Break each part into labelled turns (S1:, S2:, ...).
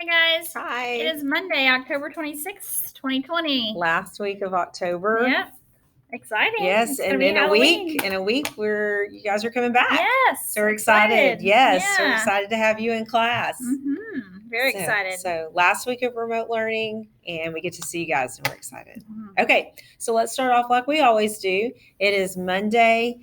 S1: Hi, guys.
S2: Hi.
S1: It is Monday, October 26th, 2020.
S2: Last week of October.
S1: Yep. Exciting.
S2: Yes,
S1: It's
S2: and
S1: gonna be
S2: in a
S1: Halloween.
S2: week, you guys are coming back.
S1: Yes.
S2: So we're excited. Yes,
S1: Yeah.
S2: we're excited to have you in class.
S1: Very excited.
S2: So last week of remote learning, and we get to see you guys, and we're excited.
S1: Mhm.
S2: Okay, so let's start off like we always do. It is Monday.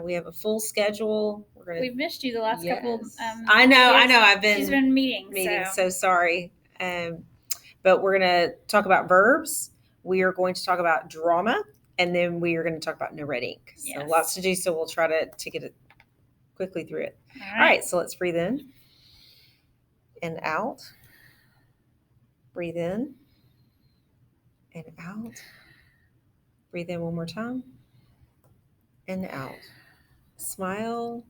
S2: We have a full schedule.
S1: We've missed you the last couple.
S2: I know. I've
S1: She's been in meetings.
S2: So sorry. But we're going to talk about verbs. We are going to talk about drama, and then we are going to talk about no red ink. So
S1: Yes.
S2: lots to do. So we'll try to get it quickly through it. All right. So let's breathe in and out. Breathe in and out. Breathe in one more time and out. Smile.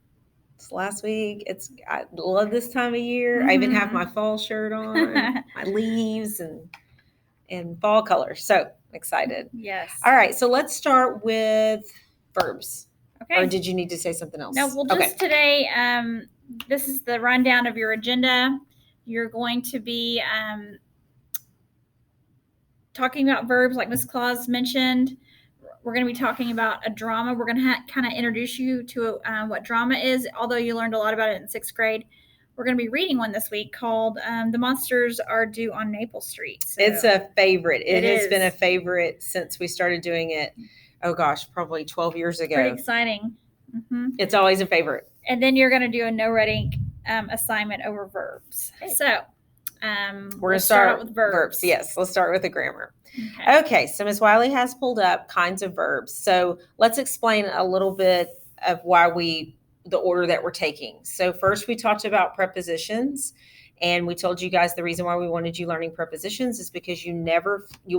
S2: It's last week. I love this time of year. I even have my fall shirt on, my leaves and fall colors. So excited.
S1: Yes.
S2: All right. So let's start with verbs.
S1: Okay.
S2: Or did you need to say something else?
S1: No, well, just today, this is the rundown of your agenda. You're going to be talking about verbs like Ms. Claus mentioned. We're going to be talking about a drama. We're going to kind of introduce you to what drama is, although you learned a lot about it in 6th grade. We're going to be reading one this week called The Monsters Are Due on Maple Street. So
S2: it's a favorite. It has been a favorite since we started doing it. Oh, gosh, probably 12 years ago.
S1: Pretty exciting. Mm-hmm.
S2: It's always a favorite.
S1: And then you're going to do a no red ink assignment over verbs. Okay. So
S2: we're going to start out with verbs. Yes, let's start with the grammar. Okay, so Ms. Wiley has pulled up kinds of verbs. So let's explain a little bit of the order that we're taking. So first we talked about prepositions, and we told you guys the reason why we wanted you learning prepositions is because you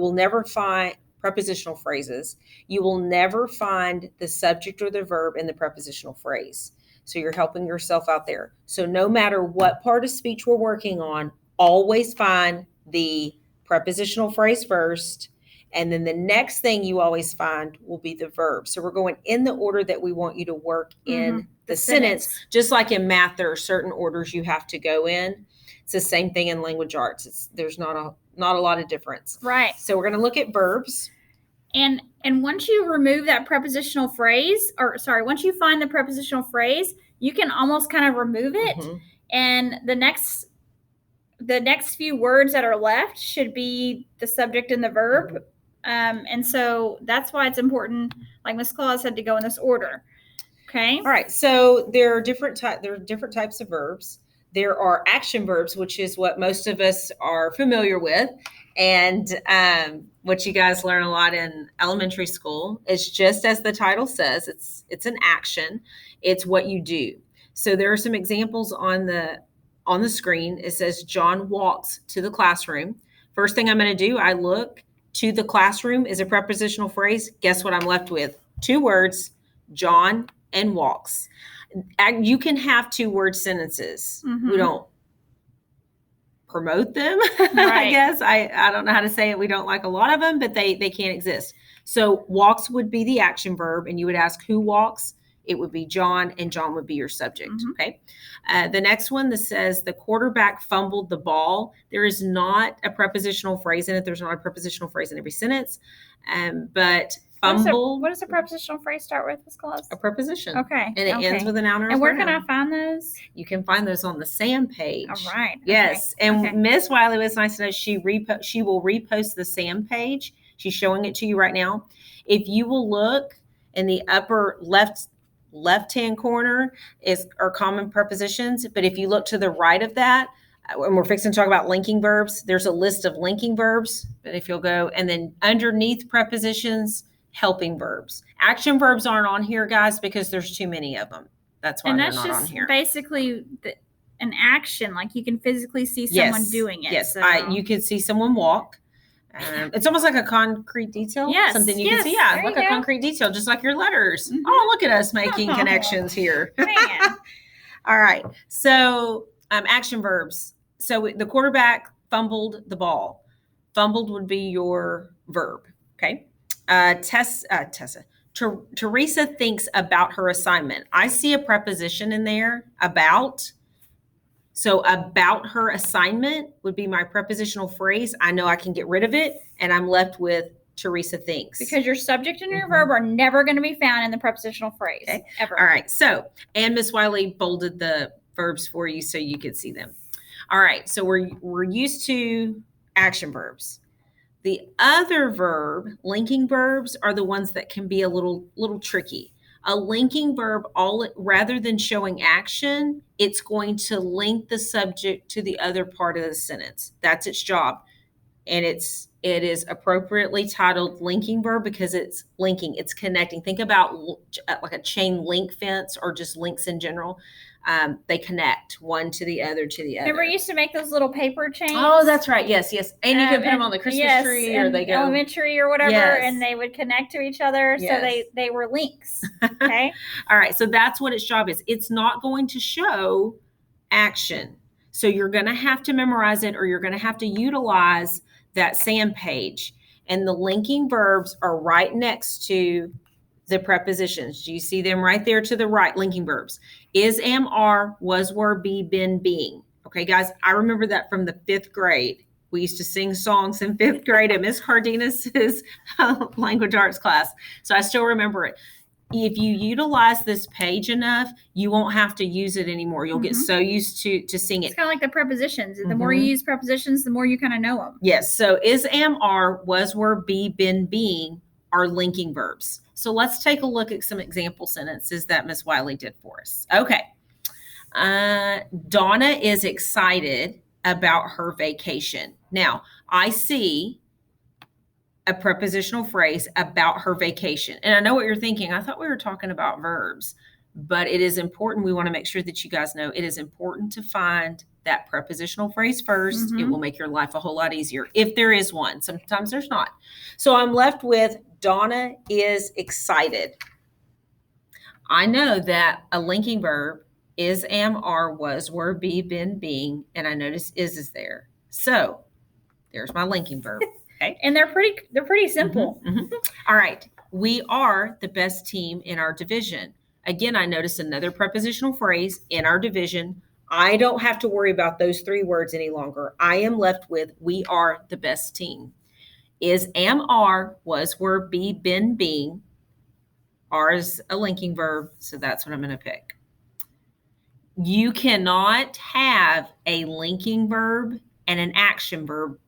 S2: will never find prepositional phrases. You will never find the subject or the verb in the prepositional phrase. So you're helping yourself out there. So no matter what part of speech we're working on, always find the prepositional phrase first, and then the next thing you always find will be the verb. So we're going in the order that we want you to work in the sentence. Just like in math, there are certain orders you have to go in. It's the same thing in language arts. There's not a lot of difference.
S1: Right.
S2: So we're going to look at verbs.
S1: And once you remove that prepositional phrase, once you find the prepositional phrase, you can almost kind of remove it. Mm-hmm. And the next few words that are left should be the subject and the verb. And so that's why it's important, like Ms. Claus said, to go in this order. Okay. All
S2: right. So there are different types of verbs. There are action verbs, which is what most of us are familiar with. And what you guys learn a lot in elementary school is just as the title says, it's an action. It's what you do. So there are some examples on the screen. It says John walks to the classroom. First thing I'm going to do, I look to the classroom is a prepositional phrase. Guess what I'm left with? 2 words, John and walks. You can have 2-word sentences. Mm-hmm. We don't promote them. Right. I guess I don't know how to say it. We don't like a lot of them, but they can't exist. So walks would be the action verb, and you would ask who walks. It would be John, and John would be your subject. Mm-hmm. Okay. The next one that says the quarterback fumbled the ball. There is not a prepositional phrase in it. There's not a prepositional phrase in every sentence. But fumble.
S1: What does a prepositional phrase start with, Ms. Claus?
S2: A preposition.
S1: Okay.
S2: And it ends with a noun or a pronoun.
S1: And where can I find those?
S2: You can find those on the SAM page.
S1: All right.
S2: Yes. Okay. And Ms. Wiley was nice to know she will repost the SAM page. She's showing it to you right now. If you will look in the upper left-hand corner are common prepositions. But if you look to the right of that, and we're fixing to talk about linking verbs, there's a list of linking verbs. But if you'll go, and then underneath prepositions, helping verbs. Action verbs aren't on here, guys, because there's too many of them. That's why they're not on here.
S1: And that's just basically an action. Like you can physically see someone doing it.
S2: Yes, so. You can see someone walk. It's almost like a concrete detail.
S1: Yes,
S2: something you can see. Yeah, like a concrete detail, just like your letters. Mm-hmm. Oh, look at us making connections here.
S1: Man.
S2: All right. So action verbs. So the quarterback fumbled the ball. Fumbled would be your verb. Okay. Teresa thinks about her assignment. I see a preposition in there, about. So about her assignment would be my prepositional phrase. I know I can get rid of it, and I'm left with Teresa thinks.
S1: Because your subject and your verb are never going to be found in the prepositional phrase, ever.
S2: All right. So, and Miss Wiley bolded the verbs for you so you could see them. All right. So we're used to action verbs. The other verb, linking verbs, are the ones that can be a little tricky. A linking verb, rather than showing action, it's going to link the subject to the other part of the sentence. That's its job. And it is appropriately titled linking verb because it's linking, it's connecting. Think about like a chain link fence or just links in general. They connect one to the other to the other.
S1: Remember, we used to make those little paper chains?
S2: Oh, that's right. Yes. And you could put them on the Christmas tree, or they go
S1: elementary or whatever, and they would connect to each other. So they were links. Okay.
S2: All right. So that's what its job is. It's not going to show action. So you're going to have to memorize it, or you're going to have to utilize that SAM page. And the linking verbs are right next to the prepositions. Do you see them right there to the right? Linking verbs. Is, am, are, was, were, be, been, being. Okay, guys, I remember that from the 5th grade. We used to sing songs in 5th grade at Miss Cardenas's language arts class. So I still remember it. If you utilize this page enough, you won't have to use it anymore. You'll get so used to sing it.
S1: It's kind of like the prepositions. The more you use prepositions, the more you kind of know them.
S2: Yes. So is, am, are, was, were, be, been, being are linking verbs. So let's take a look at some example sentences that Miss Wiley did for us. Okay. Donna is excited about her vacation. Now, I see a prepositional phrase about her vacation. And I know what you're thinking. I thought we were talking about verbs, but it is important. We want to make sure that you guys know it is important to find that prepositional phrase first. It will make your life a whole lot easier if there is one. Sometimes there's not. So I'm left with Donna is excited. I know that a linking verb is, am, are, was, were, be, been, being, and I notice is there. So there's my linking verb. Okay.
S1: And they're pretty simple.
S2: All right. We are the best team in our division. Again, I noticed another prepositional phrase in our division. I don't have to worry about those 3 words any longer. I am left with we are the best team. Is, am, are, was, were, be, been, being. Are is a linking verb, so that's what I'm going to pick. You cannot have a linking verb and an action verb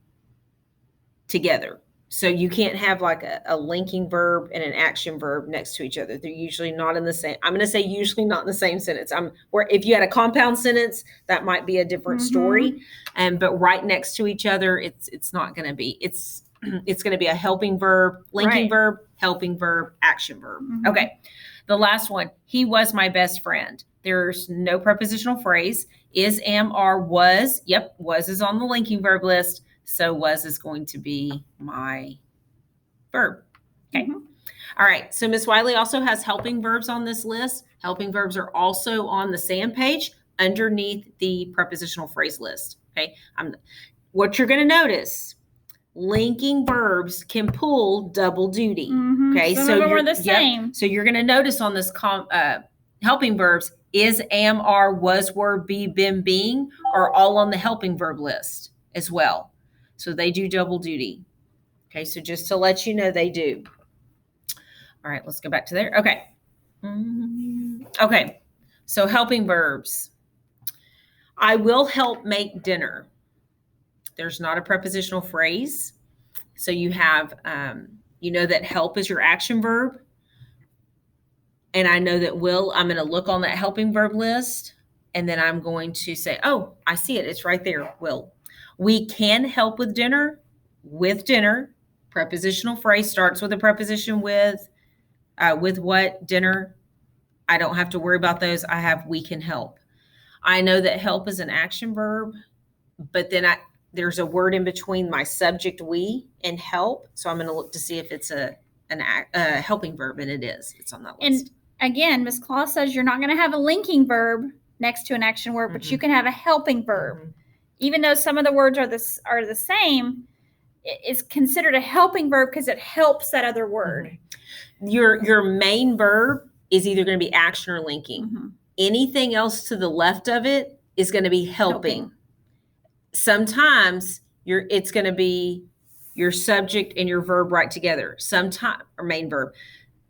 S2: together. So you can't have like a linking verb and an action verb next to each other. They're usually not in the same. I'm going to say usually not in the same sentence. Where if you had a compound sentence, that might be a different story. But right next to each other, it's not going to be. It's going to be a helping verb, linking verb, helping verb, action verb. Okay. The last one, he was my best friend. There's no prepositional phrase. Is, am, are, was. Yep, was is on the linking verb list. So was is going to be my verb. Okay. All right. So Miss Wiley also has helping verbs on this list. Helping verbs are also on the SAM page underneath the prepositional phrase list. Okay. What you're going to notice, linking verbs can pull double duty. Okay.
S1: Some of them are the same.
S2: So you're going to notice on this helping verbs, is, am, are, was, were, be, been, being are all on the helping verb list as well. So they do double duty. Okay, so just to let you know, they do. All right, let's go back to there. Okay. Okay, so helping verbs. I will help make dinner. There's not a prepositional phrase. So you have, you know that help is your action verb. And I know that I'm going to look on that helping verb list. And then I'm going to say, oh, I see it. It's right there, will. We can help with dinner. With dinner, prepositional phrase starts with a preposition with what, dinner. I don't have to worry about those. I have we can help. I know that help is an action verb, but then there's a word in between my subject we and help. So I'm going to look to see if it's a helping verb, and it is. It's on that list.
S1: And again, Ms. Claus says you're not going to have a linking verb next to an action word, but you can have a helping verb. Even though some of the words are the same, it's considered a helping verb because it helps that other word.
S2: Your main verb is either going to be action or linking. Anything else to the left of it is going to be helping. Sometimes it's going to be your subject and your verb right together. Or main verb.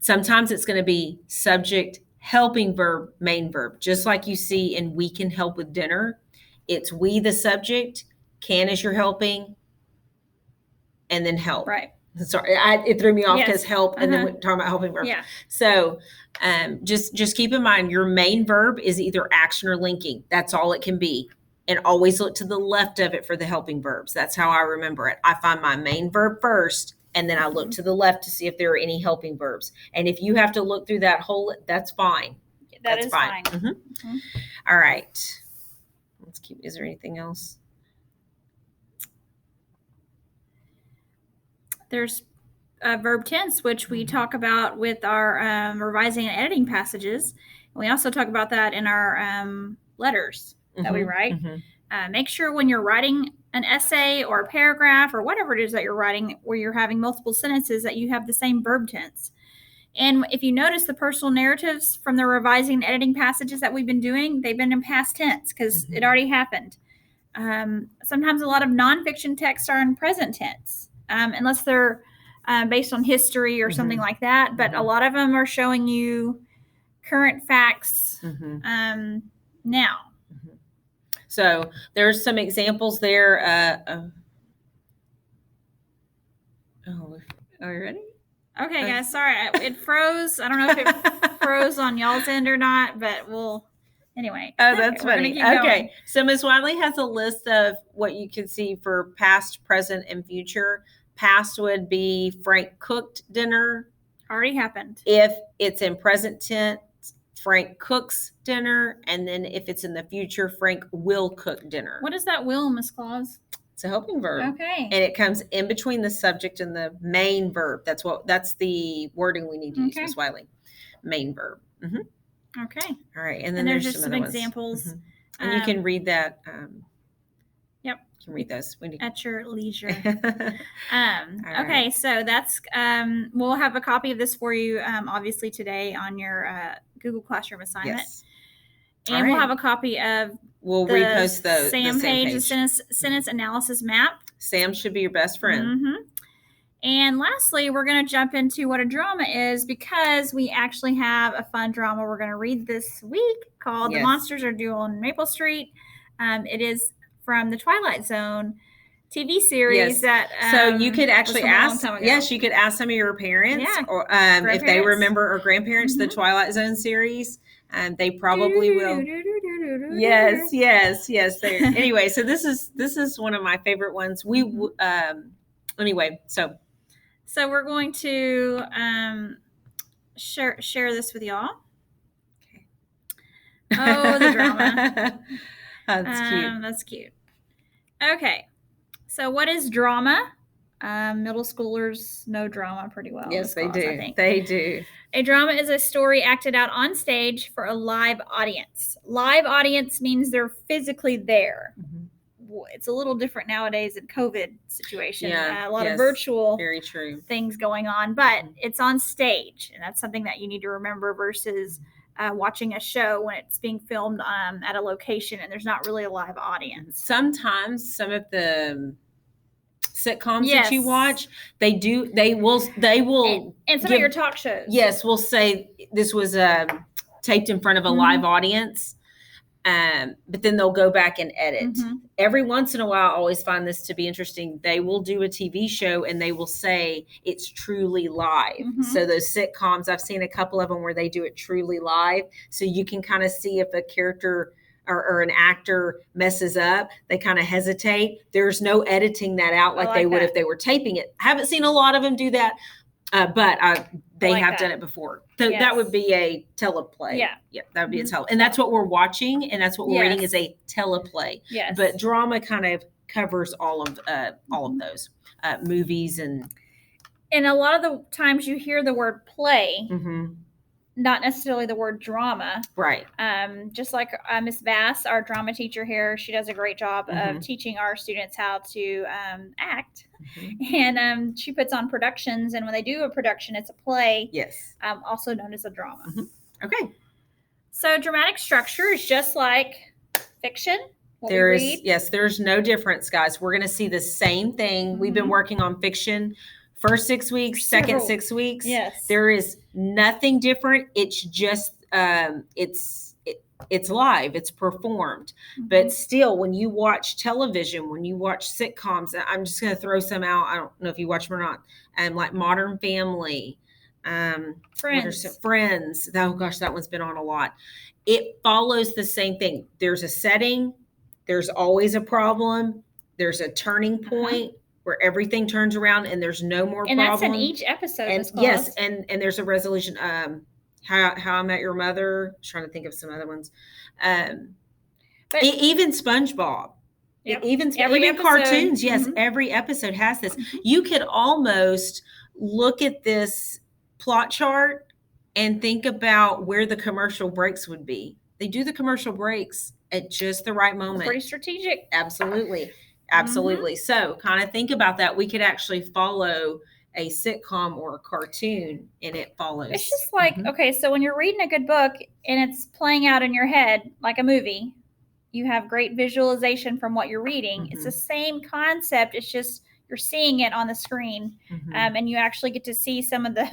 S2: Sometimes it's going to be subject, helping verb, main verb. Just like you see in we can help with dinner. It's we the subject, can is your helping, and then help.
S1: Right.
S2: Sorry, it threw me off because help, and then we're talking about helping verb.
S1: Yeah.
S2: So just keep in mind your main verb is either action or linking. That's all it can be. And always look to the left of it for the helping verbs. That's how I remember it. I find my main verb first, and then I look to the left to see if there are any helping verbs. And if you have to look through that whole, that's fine.
S1: That's fine.
S2: Mm-hmm. Mm-hmm. All right. Let's keep. Is there anything else?
S1: There's verb tense, which we talk about with our revising and editing passages. And we also talk about that in our letters that we write. Mm-hmm. Make sure when you're writing an essay or a paragraph or whatever it is that you're writing, where you're having multiple sentences, that you have the same verb tense. And if you notice the personal narratives from the revising and editing passages that we've been doing, they've been in past tense because it already happened. Sometimes a lot of nonfiction texts are in present tense. Unless they're based on history or something like that. But a lot of them are showing you current facts now.
S2: So there's some examples there. Are you ready?
S1: Okay, guys. Sorry, it froze. I don't know if it froze on y'all's end or not, but anyway.
S2: Oh, that's funny. Okay. So Ms. Wiley has a list of what you can see for past, present, and future. Past would be Frank cooked dinner.
S1: Already happened.
S2: If it's in present tense, Frank cooks dinner. And then if it's in the future, Frank will cook dinner.
S1: What is that will, Ms. Claus?
S2: It's a helping verb.
S1: Okay.
S2: And it comes in between the subject and the main verb. That's the wording we need to use, Ms. Wiley. Main verb. Mm-hmm.
S1: Okay.
S2: All right. And then
S1: there's just some examples.
S2: Mm-hmm. And you can read that.
S1: Yep.
S2: You can read those
S1: at your leisure.
S2: Right.
S1: Okay. So that's, we'll have a copy of this for you, obviously today on your Google Classroom assignment.
S2: Yes.
S1: And we'll have a copy of
S2: repost the
S1: SAM page, the sentence analysis map.
S2: Sam should be your best friend.
S1: Mm-hmm. And lastly, we're going to jump into what a drama is, because we actually have a fun drama we're going to read this week called The Monsters Are Due on Maple Street. It is from the Twilight Zone TV series that
S2: so you could actually ask you could ask some of your parents or if they remember, or grandparents, the Twilight Zone series. They probably will. Yes. Anyway, so this is one of my favorite ones. Anyway, so
S1: we're going to share this with y'all.
S2: Okay.
S1: Oh, the drama.
S2: That's cute.
S1: That's cute. Okay. So what is drama? Middle schoolers know drama pretty well.
S2: Yes, they do. I think. They do.
S1: A drama is a story acted out on stage for a live audience. Live audience means they're physically there. Mm-hmm. It's a little different nowadays in COVID situation. A lot of virtual things going on, but it's on stage. And that's something that you need to remember versus watching a show when it's being filmed at a location and there's not really a live audience.
S2: Sometimes some of the sitcoms that you watch, they will
S1: and some of your talk shows
S2: will say this was taped in front of a live audience, but then they'll go back and edit. Every once in a while, I always find this to be interesting. They will do a TV show and they will say it's truly live. So those sitcoms, I've seen a couple of them where they do it truly live, so you can kind of see if a character or an actor messes up, they kind of hesitate. There's no editing that out like they would if they were taping it. I haven't seen a lot of them do that, but they have done it before. So that would be a teleplay. Yeah, that would be a tele. And that's what we're watching, and that's what we're reading is a teleplay.
S1: Yes.
S2: But drama kind of covers all of those movies and
S1: a lot of the times you hear the word play. Not necessarily the word drama.
S2: Right.
S1: Just like Miss Bass, our drama teacher here, she does a great job of teaching our students how to act. And she puts on productions. And when they do a production, it's a play.
S2: Yes.
S1: Also known as a drama.
S2: Okay.
S1: So dramatic structure is just like fiction.
S2: There's no difference, guys. We're going to see the same thing. Mm-hmm. We've been working on fiction first 6 weeks, second 6 weeks.
S1: Yes.
S2: There is nothing different. It's just it's live, it's performed. Mm-hmm. But still, when you watch television, when you watch sitcoms, I'm just going to throw some out. I don't know if you watch them or not. Like Modern Family, Friends. Oh gosh, that one's been on a lot. It follows the same thing. There's a setting. There's always a problem. There's a turning point where everything turns around and there's no more problem.
S1: And that's in each episode.
S2: And yes, and there's a resolution. How I Met Your Mother. I'm trying to think of some other ones. Even SpongeBob.
S1: Yep.
S2: Even cartoons. Yes, every episode has this. Mm-hmm. You could almost look at this plot chart and think about where the commercial breaks would be. They do the commercial breaks at just the right moment.
S1: Pretty strategic.
S2: Absolutely. Mm-hmm. So kind of think about that. We could actually follow a sitcom or a cartoon and it follows.
S1: It's just like, okay, so when you're reading a good book and it's playing out in your head like a movie, you have great visualization from what you're reading. Mm-hmm. It's the same concept. It's just you're seeing it on the screen, and you actually get to see some of the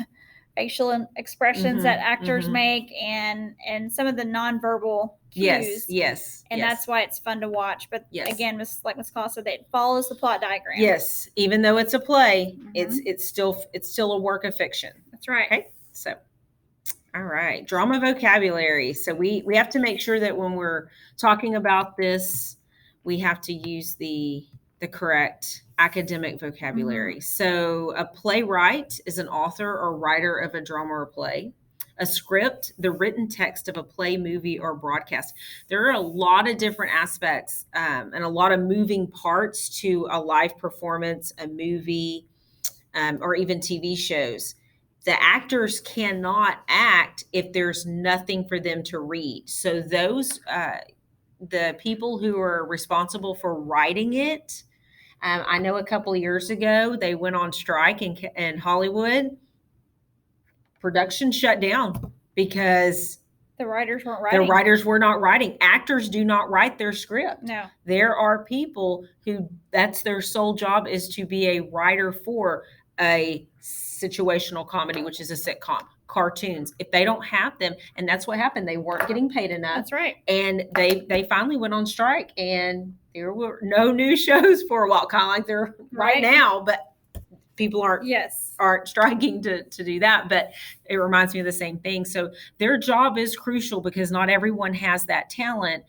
S1: facial expressions that actors make and some of the nonverbal cues.
S2: Yes.
S1: And that's why it's fun to watch. But again, like Ms. Call said, it follows the plot diagram.
S2: Yes. Even though it's a play, it's still a work of fiction.
S1: That's right.
S2: Okay. So, all right. Drama vocabulary. So we have to make sure that when we're talking about this, we have to use the correct academic vocabulary. So a playwright is an author or writer of a drama or play. A script, the written text of a play, movie, or broadcast. There are a lot of different aspects and a lot of moving parts to a live performance, a movie, or even TV shows. The actors cannot act if there's nothing for them to read. So those, the people who are responsible for writing it, I know a couple of years ago, they went on strike in Hollywood. Production shut down because
S1: the writers weren't writing.
S2: The writers were not writing. Actors do not write their script.
S1: No.
S2: There are people who that's their sole job is to be a writer for a situational comedy, which is a sitcom, cartoons. If they don't have them, and that's what happened, they weren't getting paid enough.
S1: That's right.
S2: And they finally went on strike, and there were no new shows for a while, kind of like they're right now, but people aren't striking to do that. But it reminds me of the same thing. So their job is crucial because not everyone has that talent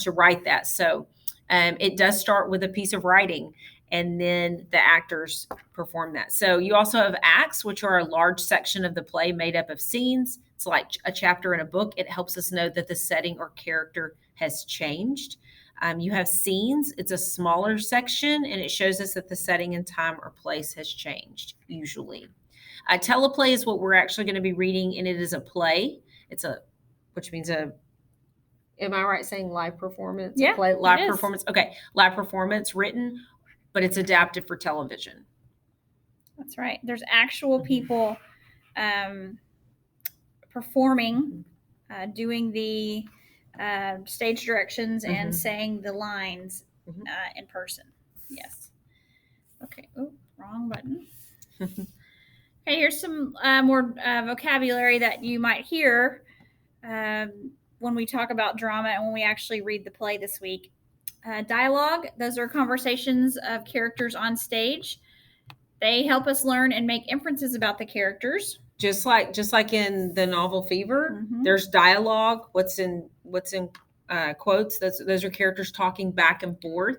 S2: to write that. So it does start with a piece of writing, and then the actors perform that. So you also have acts, which are a large section of the play made up of scenes. It's like a chapter in a book. It helps us know that the setting or character has changed. You have scenes. It's a smaller section, and it shows us that the setting and time or place has changed, usually. A teleplay is what we're actually going to be reading, and it is a play. Which means am I right saying live performance?
S1: Yeah,
S2: play, live performance. Okay, live performance written, but it's adapted for television.
S1: That's right. There's actual people performing, doing the stage directions and saying the lines in person. Yes. Okay. Oh, wrong button. Okay, here's some more vocabulary that you might hear when we talk about drama and when we actually read the play this week. Dialogue, those are conversations of characters on stage. They help us learn and make inferences about the characters.
S2: Just like in the novel Fever, there's dialogue. What's in quotes? Those are characters talking back and forth.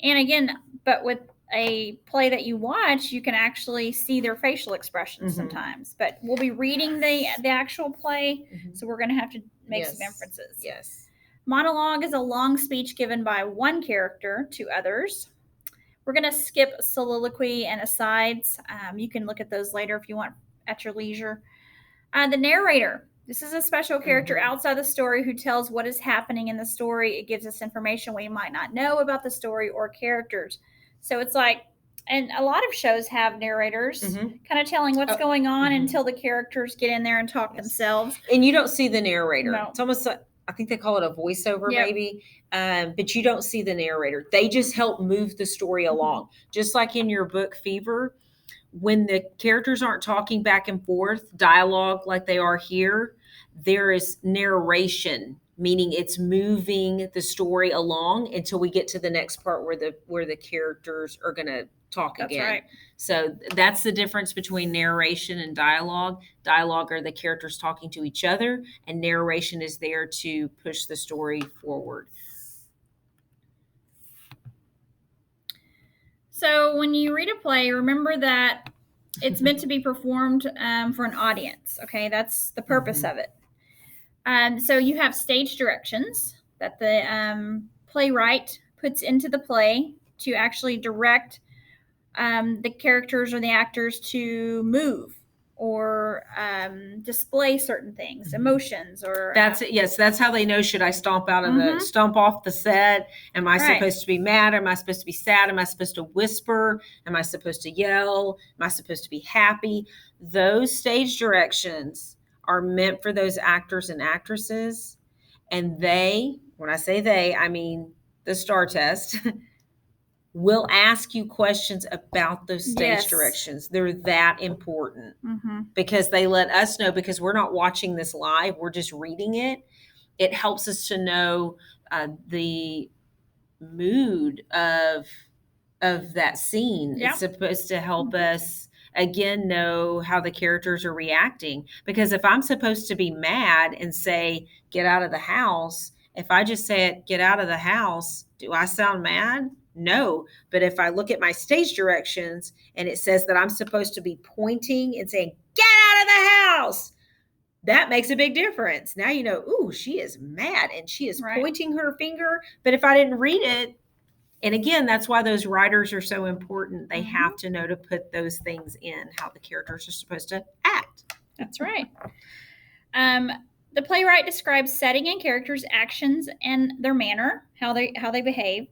S1: And again, but with a play that you watch, you can actually see their facial expressions sometimes. But we'll be reading the actual play, so we're going to have to make some inferences.
S2: Yes.
S1: Monologue is a long speech given by one character to others. We're going to skip soliloquy and asides. You can look at those later if you want at your leisure. The narrator. This is a special character outside the story who tells what is happening in the story. It gives us information we might not know about the story or characters. So it's like, and a lot of shows have narrators kind of telling what's going on until the characters get in there and talk themselves.
S2: And you don't see the narrator.
S1: No.
S2: It's almost like I think they call it a voiceover, maybe. But you don't see the narrator. They just help move the story along. Just like in your book, Fever, when the characters aren't talking back and forth, dialogue like they are here, there is narration, meaning it's moving the story along until we get to the next part where the characters are going to talk again.
S1: That's right.
S2: So that's the difference between narration and dialogue. Dialogue are the characters talking to each other, and narration is there to push the story forward.
S1: So when you read a play, remember that it's meant to be performed for an audience. Okay, that's the purpose of it. So you have stage directions that the playwright puts into the play to actually direct the characters or the actors to move or display certain things, emotions, or
S2: that's it. Yes, that's how they know. Should I stomp off the set? Am I supposed to be mad? Am I supposed to be sad? Am I supposed to whisper? Am I supposed to yell? Am I supposed to be happy? Those stage directions are meant for those actors and actresses, and they, when I say they, I mean the STAR test. Will ask you questions about those stage directions. They're that important because they let us know, because we're not watching this live, we're just reading it. It helps us to know the mood of that scene. It's supposed to help us, again, know how the characters are reacting. Because if I'm supposed to be mad and say, get out of the house, if I just say it, get out of the house, do I sound mad? No. But if I look at my stage directions and it says that I'm supposed to be pointing and saying, get out of the house, that makes a big difference. Now you know, ooh, she is mad and she is pointing her finger. But if I didn't read it, and again, that's why those writers are so important. They have to know to put those things in, how the characters are supposed to act.
S1: That's right. The playwright describes setting and characters' actions and their manner, how they behave.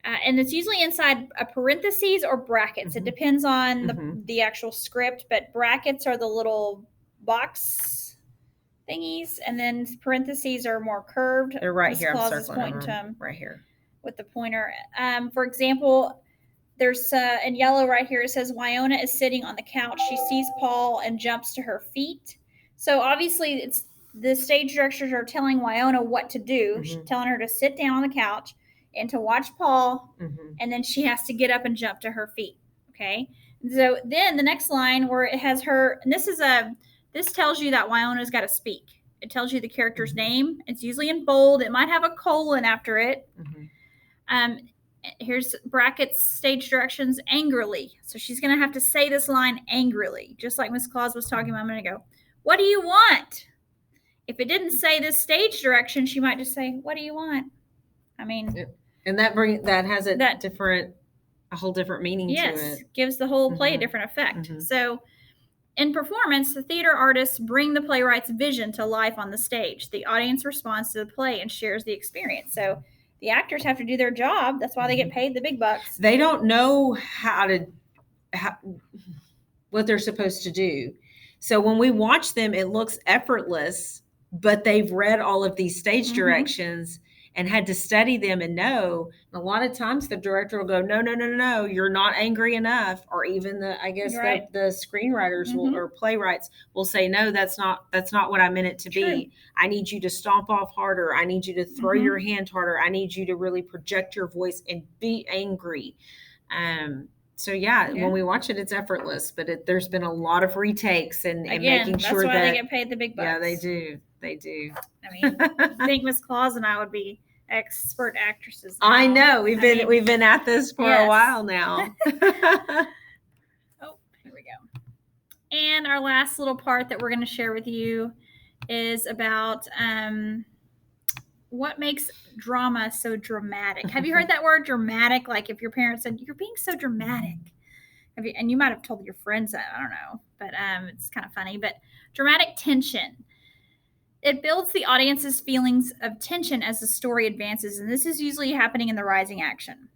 S1: And it's usually inside a parentheses or brackets. It depends on the actual script, but brackets are the little box thingies, and then parentheses are more curved.
S2: They're right here. I'm circling them right here
S1: with the pointer. For example, there's in yellow right here, it says Wynonna is sitting on the couch. She sees Paul and jumps to her feet. So obviously it's the stage directors are telling Wynonna what to do. She's telling her to sit down on the couch and to watch Paul, and then she has to get up and jump to her feet. Okay. So then the next line where it has her, and this tells you that Wynonna's got to speak. It tells you the character's name. It's usually in bold. It might have a colon after it. Here's brackets, stage directions, angrily. So she's going to have to say this line angrily, just like Miss Claus was talking about a minute ago. What do you want? If it didn't say this stage direction, she might just say, what do you want? I mean,
S2: and that has a whole different meaning to it.
S1: Yes, gives the whole play a different effect. So in performance, the theater artists bring the playwright's vision to life on the stage. The audience responds to the play and shares the experience. So the actors have to do their job. That's why they get paid the big bucks.
S2: They don't know what they're supposed to do. So when we watch them, it looks effortless, but they've read all of these stage directions and had to study them and know. And a lot of times the director will go, no, you're not angry enough. Or even the screenwriters or playwrights will say, no, that's not what I meant it to be. I need you to stomp off harder. I need you to throw your hand harder. I need you to really project your voice and be angry. So when we watch it, it's effortless, but there's been a lot of retakes and making sure
S1: that's why they get paid the big bucks.
S2: Yeah, they do. They do.
S1: I mean, I think Miss Claus and I would be expert actresses now.
S2: I know. We've been at this for a while now.
S1: Oh, here we go. And our last little part that we're going to share with you is about what makes drama so dramatic. Have you heard that word, dramatic? Like if your parents said, you're being so dramatic. And you might have told your friends that. I don't know. But it's kind of funny. But dramatic tension. It builds the audience's feelings of tension as the story advances, and this is usually happening in the rising action.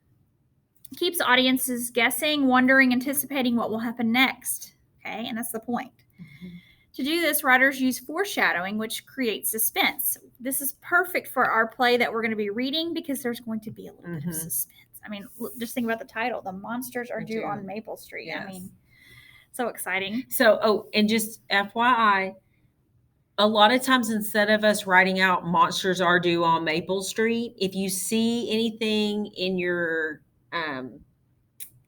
S1: It keeps audiences guessing, wondering, anticipating what will happen next. Okay, and that's the point. To do this, writers use foreshadowing, which creates suspense. this is perfect for our play that we're going to be reading because there's going to be a little bit of suspense. I mean, just think about the title. The monsters are due on Maple Street. Yes. I mean, so exciting.
S2: So, and just FYI, a lot of times instead of us writing out monsters are due on Maple Street, if you see anything in your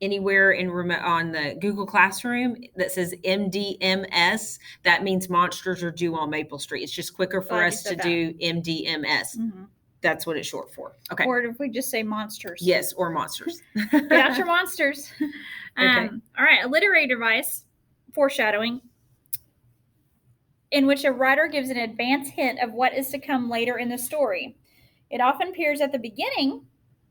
S2: anywhere on the Google Classroom that says MDMS, that means monsters are due on Maple Street. It's just quicker for us to do MDMS. Mm-hmm. That's what it's short for. Okay.
S1: Or if we just say monsters.
S2: Yes, or monsters.
S1: Get out your monsters. Okay. All right, a literary device, foreshadowing, in which a writer gives an advance hint of what is to come later in the story. It often appears at the beginning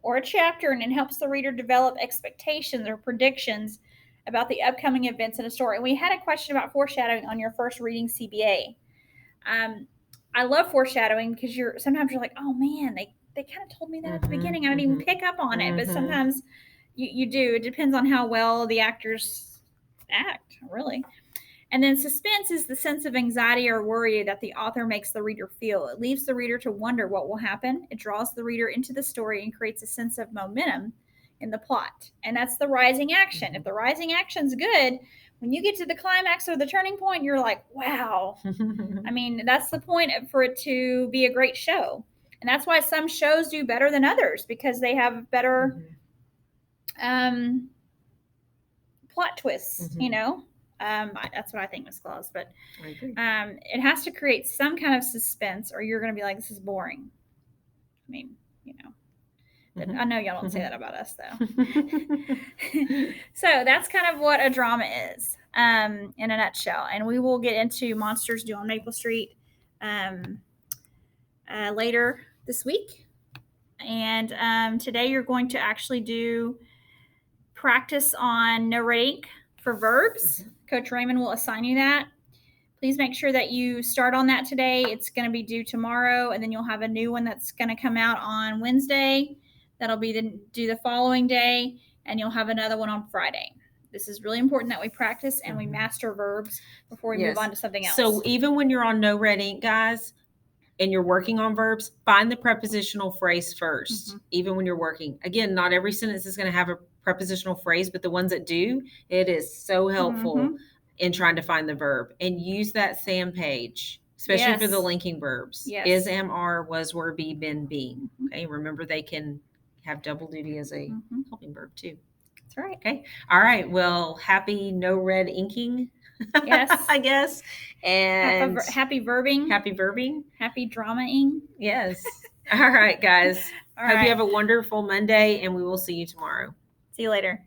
S1: or a chapter, and it helps the reader develop expectations or predictions about the upcoming events in a story. And we had a question about foreshadowing on your first reading CBA. I love foreshadowing because sometimes you're like, oh man, they kind of told me that at the beginning. I didn't even pick up on it. But sometimes you do. It depends on how well the actors act, really. And then suspense is the sense of anxiety or worry that the author makes the reader feel. It leaves the reader to wonder what will happen. It draws the reader into the story and creates a sense of momentum in the plot. And that's the rising action. If the rising action's good, when you get to the climax or the turning point, you're like, wow. I mean, that's the point for it to be a great show. And that's why some shows do better than others, because they have better plot twists, you know? That's what I think, Miss Claus. But it has to create some kind of suspense, or you're going to be like, this is boring. I mean, you know. But I know y'all don't say that about us, though. So that's kind of what a drama is in a nutshell. And we will get into Monsters Due on Maple Street later this week. And today you're going to actually do practice on no red ink for verbs. Coach Raymond will assign you that. Please make sure that you start on that today. It's going to be due tomorrow, and then you'll have a new one that's going to come out on Wednesday. That'll be due the following day, and you'll have another one on Friday. This is really important that we practice and we master verbs before we move on to something else.
S2: So even when you're on no red ink, guys, and you're working on verbs, find the prepositional phrase first, even when you're working. Again, not every sentence is going to have a prepositional phrase, but the ones that do, it is so helpful in trying to find the verb. And use that SAM page, especially for the linking verbs.
S1: Yes.
S2: Is, am, are, was, were, be, been, being. Okay, remember they can have double duty as a helping verb too.
S1: That's right.
S2: Okay. All right. Well, happy no red inking.
S1: Yes.
S2: I guess. And
S1: happy verbing.
S2: Happy verbing.
S1: Happy dramaing.
S2: Yes. All right, guys. Hope you have a wonderful Monday, and we will see you tomorrow.
S1: See you later.